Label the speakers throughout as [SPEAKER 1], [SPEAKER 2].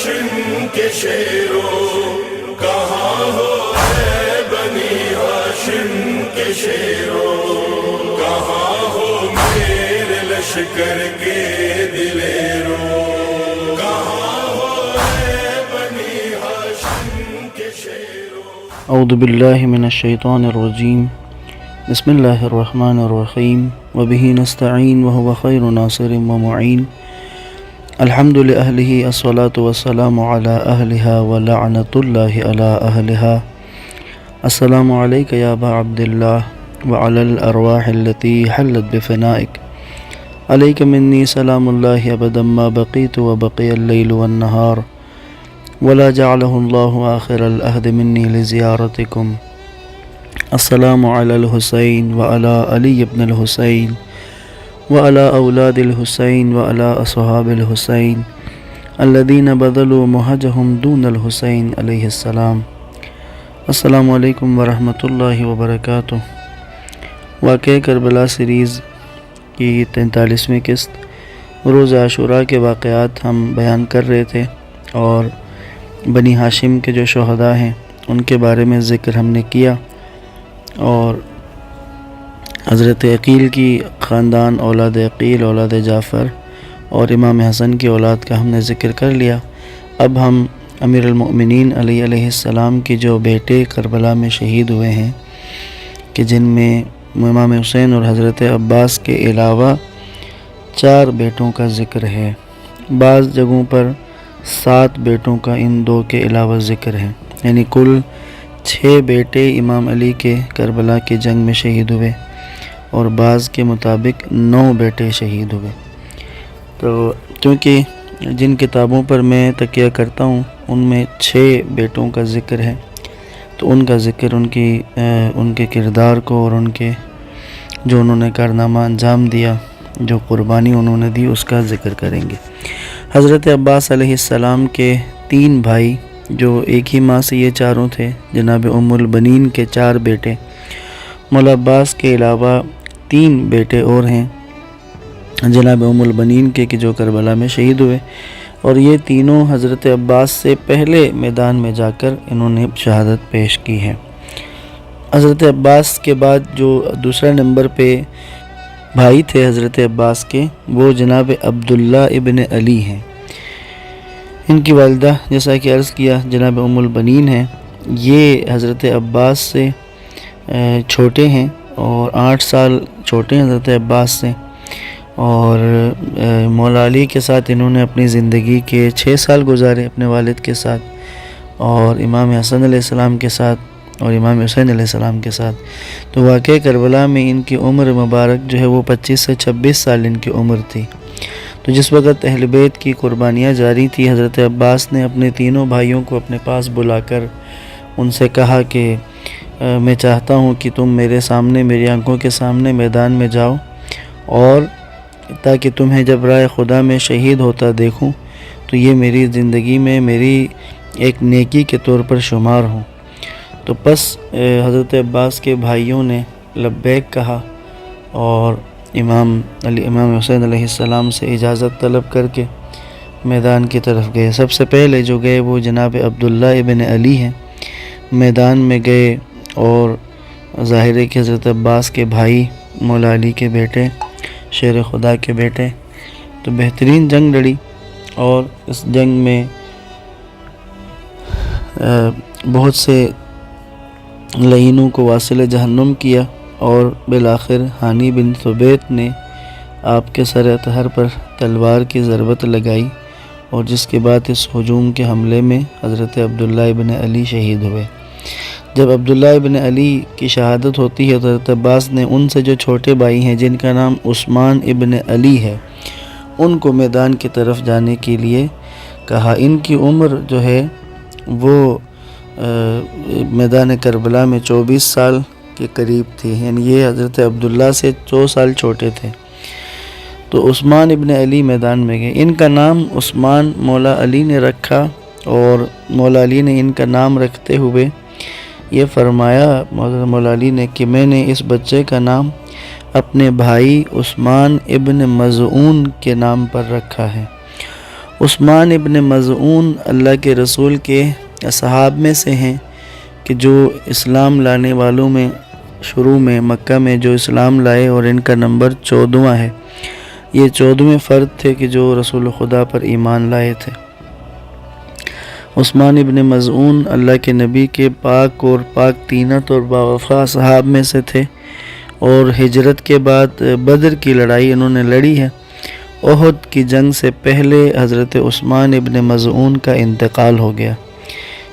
[SPEAKER 1] ہاشم کے شیرو کہاں ہو اے بنی ہاشم کے شیرو، کہاں ہو میرے لشکر کے دلیرو، کہاں ہو اے بنی ہاشم کے شیرو۔
[SPEAKER 2] اعوذ باللہ من الشیطان الرجیم، بسم اللہ الرحمن الرحیم، وبہ نستعین وہو خیر ناصر ومعین، الحمد لأہلہ الصلاة والسلام علی اہلہا ولعنۃ اللہ علی اہلہا۔ السلام علیک یا ابا عبداللہ وعلی الارواح التي حلت بفنائک، علیک منی سلام اللہ ابدا ما بقیت وبقی اللیل والنہار، ولا جعلہ اللہ آخر العہد منی لزیارتکم۔ السلام علی الحسین وعلی علی ابن الحسین وعلی اولاد الحسین وعلی اصحاب الحسین الذین بذلوا مہجہم دون الحسین علیہ السلام۔ السلام علیکم ورحمۃ اللہ وبرکاتہ۔ واقعہ کربلا سیریز کی 43ویں قسط روز عاشوراء کے واقعات ہم بیان کر رہے تھے، اور بنی ہاشم کے جو شہداء ہیں ان کے بارے میں ذکر ہم نے کیا، اور حضرت عقیل کی خاندان، اولاد عقیل، اولاد جعفر اور امام حسن کی اولاد کا ہم نے ذکر کر لیا۔ اب ہم امیر المؤمنین علیہ السلام کے جو بیٹے کربلا میں شہید ہوئے ہیں، کہ جن میں امام حسین اور حضرت عباس کے علاوہ 4 بیٹوں کا ذکر ہے، بعض جگہوں پر 7 بیٹوں کا ان 2 کے علاوہ ذکر ہے، یعنی کل 6 بیٹے امام علی کے کربلا کی جنگ میں شہید ہوئے، اور بعض کے مطابق 9 بیٹے شہید ہوئے۔ تو کیونکہ جن کتابوں پر میں تکیہ کرتا ہوں ان میں 6 بیٹوں کا ذکر ہے، تو ان کا ذکر ان کے کردار کو اور ان کے جو انہوں نے کارنامہ انجام دیا، جو قربانی انہوں نے دی، اس کا ذکر کریں گے۔ حضرت عباس علیہ السلام کے 3 بھائی جو ایک ہی ماں سے یہ چاروں تھے، جناب ام البنین کے 4 بیٹے، مولا عباس کے علاوہ 3 بیٹے اور ہیں جناب ام البنین کے، کہ جو کربلا میں شہید ہوئے، اور یہ تینوں حضرت عباس سے پہلے میدان میں جا کر انہوں نے شہادت پیش کی ہے۔ حضرت عباس کے بعد جو دوسرے نمبر پہ بھائی تھے حضرت عباس کے، وہ جناب عبداللہ ابن علی ہیں۔ ان کی والدہ جیسا کہ عرض کیا جناب ام البنین ہیں، یہ حضرت عباس سے چھوٹے ہیں اور 8 سال چھوٹے ہیں حضرت عباس سے، اور مولا علی کے ساتھ انہوں نے اپنی زندگی کے 6 سال گزارے اپنے والد کے ساتھ، اور امام حسن علیہ السلام کے ساتھ اور امام حسین علیہ السلام کے ساتھ۔ تو واقعہ کربلا میں ان کی عمر مبارک جو ہے وہ 25 سے 26 سال ان کی عمر تھی۔ تو جس وقت اہل بیت کی قربانیاں جاری تھی، حضرت عباس نے اپنے تینوں بھائیوں کو اپنے پاس بلا کر ان سے کہا کہ میں چاہتا ہوں کہ تم میرے سامنے، میری آنکھوں کے سامنے میدان میں جاؤ، اور تاکہ تمہیں جب رائے خدا میں شہید ہوتا دیکھوں تو یہ میری زندگی میں میری ایک نیکی کے طور پر شمار ہوں۔ تو پس حضرت عباس کے بھائیوں نے لبیک کہا، اور امام حسین علیہ السلام سے اجازت طلب کر کے میدان کی طرف گئے۔ سب سے پہلے جو گئے وہ جناب عبداللہ ابن علی ہیں، میدان میں گئے، اور ظاہر ہے کہ حضرت عباس کے بھائی، مولا علی کے بیٹے، شیر خدا کے بیٹے، تو بہترین جنگ لڑی، اور اس جنگ میں بہت سے لعینوں کو واصل جہنم کیا، اور بالآخر حانی بن ثبیت نے آپ کے سر اطہر پر تلوار کی ضربت لگائی، اور جس کے بعد اس ہجوم کے حملے میں حضرت عبداللہ ابن علی شہید ہوئے۔ جب عبداللہ ابن علی کی شہادت ہوتی ہے تو حضرت عباس نے ان سے جو چھوٹے بھائی ہیں جن کا نام عثمان ابن علی ہے، ان کو میدان کی طرف جانے کے لیے کہا۔ ان کی عمر جو ہے وہ میدان کربلا میں 24 سال کے قریب تھی، یعنی یہ حضرت عبداللہ سے 2 سال چھوٹے تھے۔ تو عثمان ابن علی میدان میں گئے۔ ان کا نام عثمان مولا علی نے رکھا، اور مولا علی نے ان کا نام رکھتے ہوئے یہ فرمایا مولا علی نے کہ میں نے اس بچے کا نام اپنے بھائی عثمان ابن مظعون کے نام پر رکھا ہے، عثمان ابن مظعون اللہ کے رسول کے اصحاب میں سے ہیں کہ جو اسلام لانے والوں میں شروع میں مکہ میں جو اسلام لائے، اور ان کا نمبر 14واں ہے۔ یہ 14ویں فرد تھے کہ جو رسول خدا پر ایمان لائے تھے۔ عثمان ابن مظعون اللہ کے نبی کے پاک اور پاک طینت اور باوفا صحاب میں سے تھے، اور ہجرت کے بعد بدر کی لڑائی انہوں نے لڑی ہے۔ احد کی جنگ سے پہلے حضرت عثمان ابن مظعون کا انتقال ہو گیا۔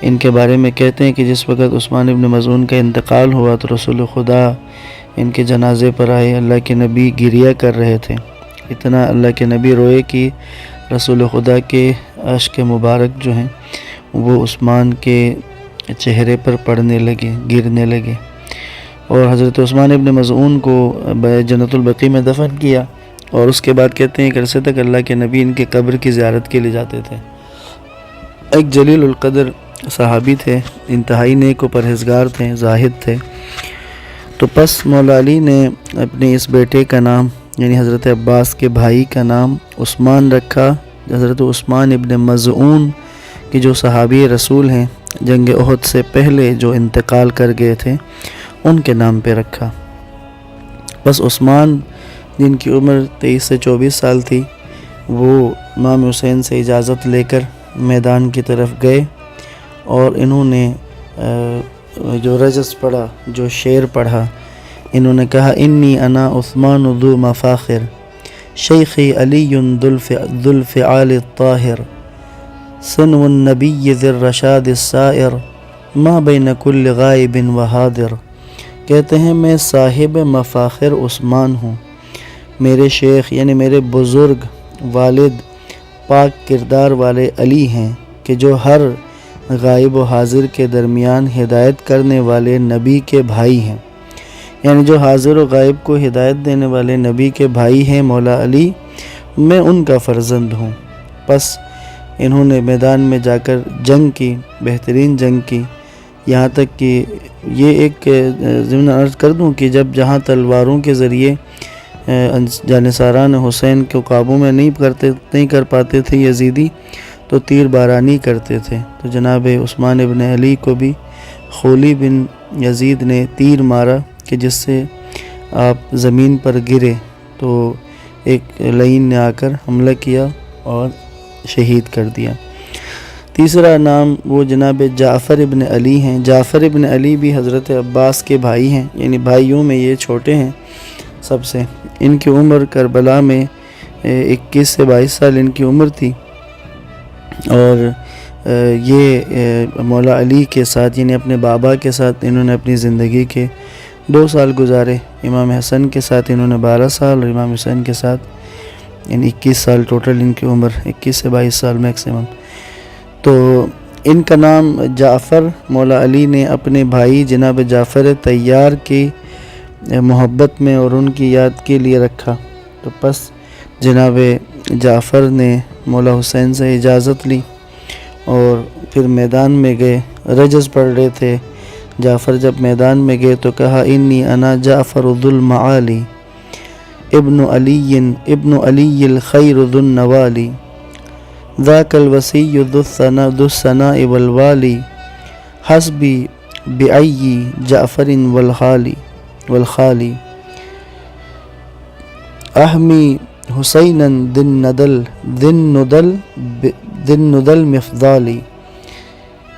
[SPEAKER 2] ان کے بارے میں کہتے ہیں کہ جس وقت عثمان ابن مظعون کا انتقال ہوا تو رسول خدا ان کے جنازے پر آئے، اللہ کے نبی گریہ کر رہے تھے، اتنا اللہ کے نبی روئے کہ رسول خدا کے اشک مبارک جو ہیں وہ عثمان کے چہرے پر پڑنے لگے، گرنے لگے، اور حضرت عثمان ابن مظعون کو جنت البقیع میں دفن کیا۔ اور اس کے بعد کہتے ہیں کہ عرصے تک اللہ کے نبی ان کے قبر کی زیارت کے لیے جاتے تھے۔ ایک جلیل القدر صحابی تھے، انتہائی نیک و پرہیزگار تھے، زاہد تھے۔ تو پس مولا علی نے اپنے اس بیٹے کا نام یعنی حضرت عباس کے بھائی کا نام عثمان رکھا۔ حضرت عثمان ابن مظعون کی جو صحابی رسول ہیں، جنگ احد سے پہلے جو انتقال کر گئے تھے، ان کے نام پہ رکھا۔ بس عثمان جن کی عمر 23 سے 24 سال تھی، وہ امام حسین سے اجازت لے کر میدان کی طرف گئے، اور انہوں نے جو رجز پڑھا، جو شعر پڑھا، انہوں نے کہا انی انا عثمان ذو مفاخر شیخی علی ذو الفعال الطاہر سنو النبی ذی الرشاد السائر ما بین کل غائب و حاضر۔ کہتے ہیں میں صاحب مفاخر عثمان ہوں، میرے شیخ یعنی میرے بزرگ والد پاک کردار والے علی ہیں کہ جو ہر غائب و حاضر کے درمیان ہدایت کرنے والے نبی کے بھائی ہیں، یعنی جو حاضر و غائب کو ہدایت دینے والے نبی کے بھائی ہیں مولا علی، میں ان کا فرزند ہوں۔ پس انہوں نے میدان میں جا کر جنگ کی، بہترین جنگ کی، یہاں تک کہ یہ ایک ضمن عرض کر دوں کہ جہاں تلواروں کے ذریعے جانثاران حسین کو قابو میں نہیں کر پاتے تھے یزیدی، تو تیر بارانی کرتے تھے۔ تو جناب عثمان ابن علی کو بھی خولی بن یزید نے تیر مارا کہ جس سے آپ زمین پر گرے، تو ایک لعین نے آ کر حملہ کیا اور شہید کر دیا۔ تیسرا نام وہ جناب جعفر ابن علی ہیں۔ جعفر ابن علی بھی حضرت عباس کے بھائی ہیں، یعنی بھائیوں میں یہ چھوٹے ہیں سب سے۔ ان کی عمر کربلا میں 21 سے 22 سال ان کی عمر تھی، اور یہ مولا علی کے ساتھ یعنی اپنے بابا کے ساتھ انہوں نے اپنی زندگی کے 2 سال گزارے۔ امام حسن کے ساتھ انہوں نے 12 سال اور امام حسین کے ساتھ یعنی 21 سال ٹوٹل ان کی عمر، 21 سے 22 سال میکسیمم۔ تو ان کا نام جعفر مولا علی نے اپنے بھائی جناب جعفر طیار کی محبت میں اور ان کی یاد کے لیے رکھا۔ تو پس جناب جعفر نے مولا حسین سے اجازت لی اور پھر میدان میں گئے، رجز پڑھ رہے تھے۔ جعفر جب میدان میں گئے تو کہا انی انا جعفر ذو المعالی ابن علی الخیر ذو النوالی ذاک الوصی ذو الثناء والوالی حسبی بأی جعفر والخالی احمی حسینا ذن ندل مفضالی۔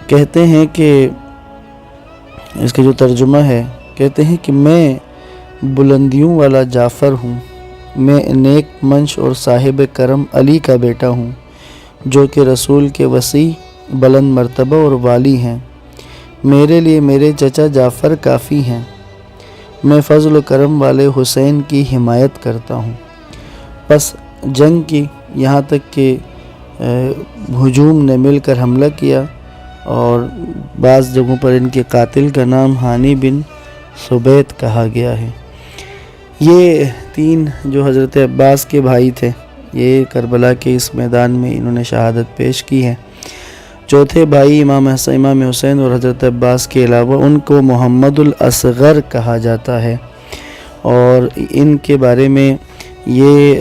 [SPEAKER 2] کہتے ہیں کہ اس کا جو ترجمہ ہے، کہتے ہیں کہ میں بلندیوں والا جعفر ہوں، میں نیک منش اور صاحب کرم علی کا بیٹا ہوں، جو کہ رسول کے وصی بلند مرتبہ اور والی ہیں۔ میرے لیے میرے چچا جعفر کافی ہیں، میں فضل و کرم والے حسین کی حمایت کرتا ہوں۔ پس جنگ کی، یہاں تک کہ ہجوم نے مل کر حملہ کیا، اور بعض جگہوں پر ان کے قاتل کا نام ہانی بن سبیت کہا گیا ہے۔ یہ 3 جو حضرت عباس کے بھائی تھے، یہ کربلا کے اس میدان میں انہوں نے شہادت پیش کی ہے۔ چوتھے بھائی امام حسین اور حضرت عباس کے علاوہ ان کو محمد الاصغر کہا جاتا ہے، اور ان کے بارے میں یہ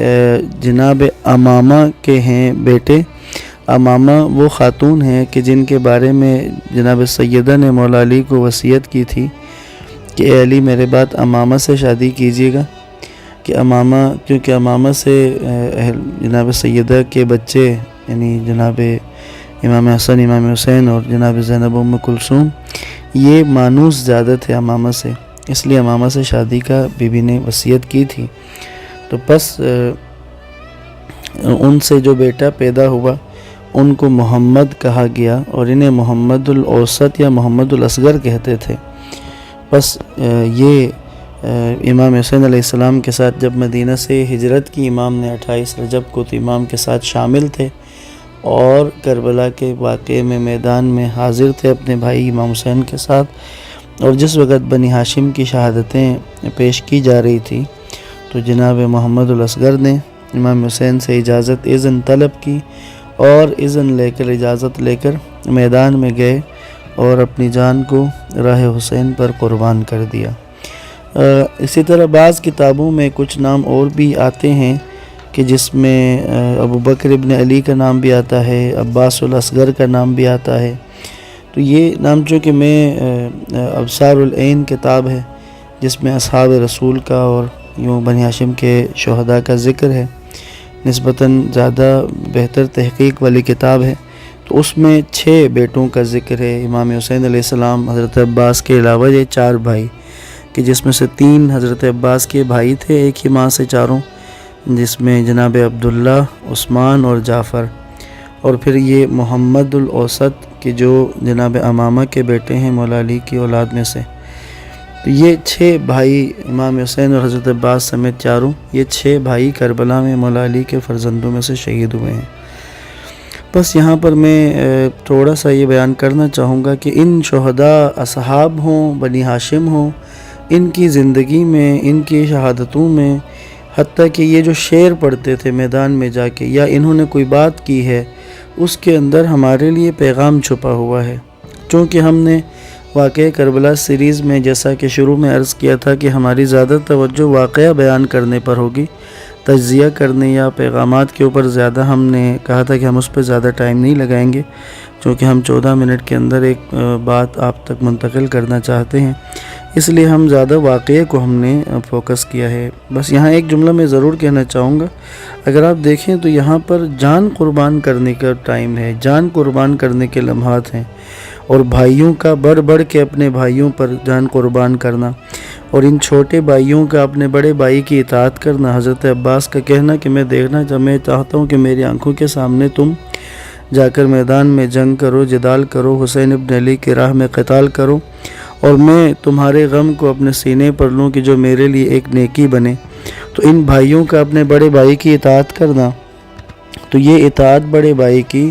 [SPEAKER 2] جناب امامہ کے ہیں بیٹے، امامہ وہ خاتون ہیں کہ جن کے بارے میں جناب سیدہ نے مولا علی کو وصیت کی تھی کہ اے علی میرے بعد امامہ سے شادی کیجیے گا، کہ امامہ کیونکہ امامہ سے جناب سیدہ کے بچے یعنی جناب امام حسن، امام حسین اور جناب زینب ام کلثوم یہ مانوس زیادہ تھے امامہ سے، اس لیے امامہ سے شادی کا بی بی نے وصیت کی تھی۔ تو پس ان سے جو بیٹا پیدا ہوا ان کو محمد کہا گیا اور انہیں محمد الاوسط یا محمد الاصغر کہتے تھے۔ بس یہ امام حسین علیہ السلام کے ساتھ جب مدینہ سے ہجرت کی امام نے 28 رجب کو تو امام کے ساتھ شامل تھے اور کربلا کے واقعے میں میدان میں حاضر تھے اپنے بھائی امام حسین کے ساتھ، اور جس وقت بنی ہاشم کی شہادتیں پیش کی جا رہی تھی تو جناب محمد الاصغر نے امام حسین سے اذن طلب کی اور اجازت لے کر میدان میں گئے اور اپنی جان کو راہ حسین پر قربان کر دیا۔ اسی طرح بعض کتابوں میں کچھ نام اور بھی آتے ہیں کہ جس میں ابو بکر ابن علی کا نام بھی آتا ہے، عباس الاصغر کا نام بھی آتا ہے۔ تو یہ نام چونکہ میں ابصار العین کتاب ہے جس میں اصحاب رسول کا اور یوں بنی ہاشم کے شہداء کا ذکر ہے، نسبتاً زیادہ بہتر تحقیق والی کتاب ہے، تو اس میں 6 بیٹوں کا ذکر ہے امام حسین علیہ السلام، حضرت عباس کے علاوہ یہ 4 بھائی کہ جس میں سے 3 حضرت عباس کے بھائی تھے ایک ہی ماں سے چاروں، جس میں جناب عبداللہ، عثمان اور جعفر، اور پھر یہ محمد الاوسط کہ جو جناب امامہ کے بیٹے ہیں مولا علی کی اولاد میں سے۔ تو یہ 6 بھائی امام حسین اور حضرت عباس سمیت چاروں، یہ 6 بھائی کربلا میں مولا علی کے فرزندوں میں سے شہید ہوئے ہیں۔ بس یہاں پر میں تھوڑا سا یہ بیان کرنا چاہوں گا کہ ان شہداء اصحاب ہوں، بنی ہاشم ہوں، ان کی زندگی میں، ان کی شہادتوں میں، حتیٰ کہ یہ جو شعر پڑھتے تھے میدان میں جا کے یا انہوں نے کوئی بات کی ہے، اس کے اندر ہمارے لیے پیغام چھپا ہوا ہے۔ چونکہ ہم نے واقعہ کربلا سیریز میں جیسا کہ شروع میں عرض کیا تھا کہ ہماری زیادہ توجہ واقعہ بیان کرنے پر ہوگی، تجزیہ کرنے یا پیغامات کے اوپر زیادہ ہم نے کہا تھا کہ ہم اس پہ زیادہ ٹائم نہیں لگائیں گے، چونکہ ہم 14 منٹ کے اندر ایک بات آپ تک منتقل کرنا چاہتے ہیں، اس لیے ہم زیادہ واقعے کو ہم نے فوکس کیا ہے۔ بس یہاں ایک جملہ میں ضرور کہنا چاہوں گا، اگر آپ دیکھیں تو یہاں پر جان قربان کرنے کا ٹائم ہے، جان قربان کرنے کے لمحات ہیں، اور بھائیوں کا بڑھ بڑھ کے اپنے بھائیوں پر جان قربان کرنا، اور ان چھوٹے بھائیوں کا اپنے بڑے بھائی کی اطاعت کرنا۔ حضرت عباس کا کہنا کہ میں چاہتا ہوں کہ میری آنکھوں کے سامنے تم جا کر میدان میں جنگ کرو، جدال کرو، حسین ابن علی کی راہ میں قتال کرو، اور میں تمہارے غم کو اپنے سینے پر لوں کہ جو میرے لیے ایک نیکی بنے۔ تو ان بھائیوں کا اپنے بڑے بھائی کی اطاعت کرنا، تو یہ اطاعت بڑے بھائی کی،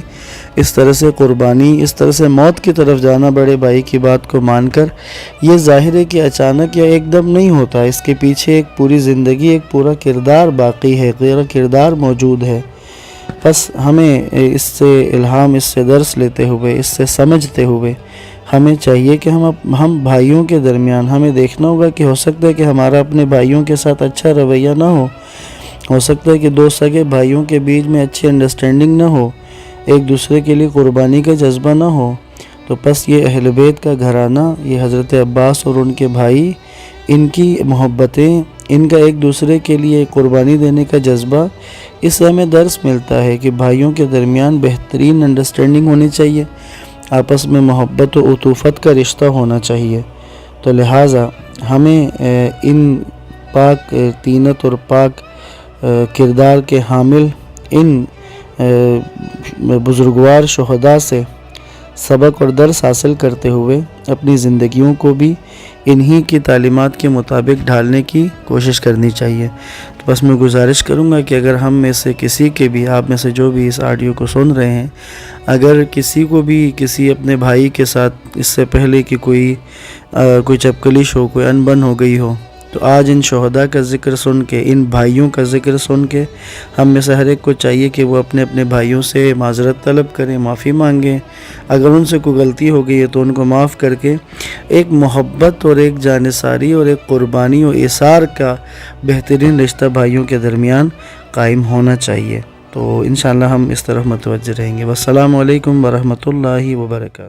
[SPEAKER 2] اس طرح سے قربانی، اس طرح سے موت کی طرف جانا بڑے بھائی کی بات کو مان کر، یہ ظاہر ہے کہ اچانک یا ایک دم نہیں ہوتا، اس کے پیچھے ایک پوری زندگی، ایک پورا کردار باقی ہے، پورا کردار موجود ہے۔ بس ہمیں اس سے الہام، اس سے درس لیتے ہوئے، اس سے سمجھتے ہوئے ہمیں چاہیے کہ ہم بھائیوں کے درمیان ہمیں دیکھنا ہوگا کہ ہو سکتا ہے کہ ہمارا اپنے بھائیوں کے ساتھ اچھا رویہ نہ ہو سکتا ہے کہ 2 سگے بھائیوں کے بیچ میں اچھی انڈرسٹینڈنگ نہ ہو، ایک دوسرے کے لیے قربانی کا جذبہ نہ ہو، تو بس یہ اہل بیت کا گھرانہ، یہ حضرت عباس اور ان کے بھائی، ان کی محبتیں، ان کا ایک دوسرے کے لیے قربانی دینے کا جذبہ، اس سے ہمیں درس ملتا ہے کہ بھائیوں کے درمیان بہترین انڈرسٹینڈنگ ہونی چاہیے، آپس میں محبت و عطوفت کا رشتہ ہونا چاہیے۔ تو لہٰذا ہمیں ان پاک طینت اور پاک کردار کے حامل ان بزرگوار شہداء سے سبق اور درس حاصل کرتے ہوئے اپنی زندگیوں کو بھی انہی کی تعلیمات کے مطابق ڈھالنے کی کوشش کرنی چاہیے۔ تو بس میں گزارش کروں گا کہ اگر ہم میں سے کسی کے بھی، آپ میں سے جو بھی اس آڈیو کو سن رہے ہیں، اگر کسی کو بھی کسی اپنے بھائی کے ساتھ اس سے پہلے کہ کوئی چپکلش ہو، کوئی انبن ہو گئی ہو، تو آج ان شہداء کا ذکر سن کے، ان بھائیوں کا ذکر سن کے، ہم میں سے ہر ایک کو چاہیے کہ وہ اپنے اپنے بھائیوں سے معذرت طلب کریں، معافی مانگیں، اگر ان سے کوئی غلطی ہو گئی ہے تو ان کو معاف کر کے ایک محبت اور ایک جانثاری اور ایک قربانی و ایثار کا بہترین رشتہ بھائیوں کے درمیان قائم ہونا چاہیے۔ تو انشاءاللہ ہم اس طرف متوجہ رہیں گے۔ والسلام علیکم ورحمۃ اللہ وبرکاتہ۔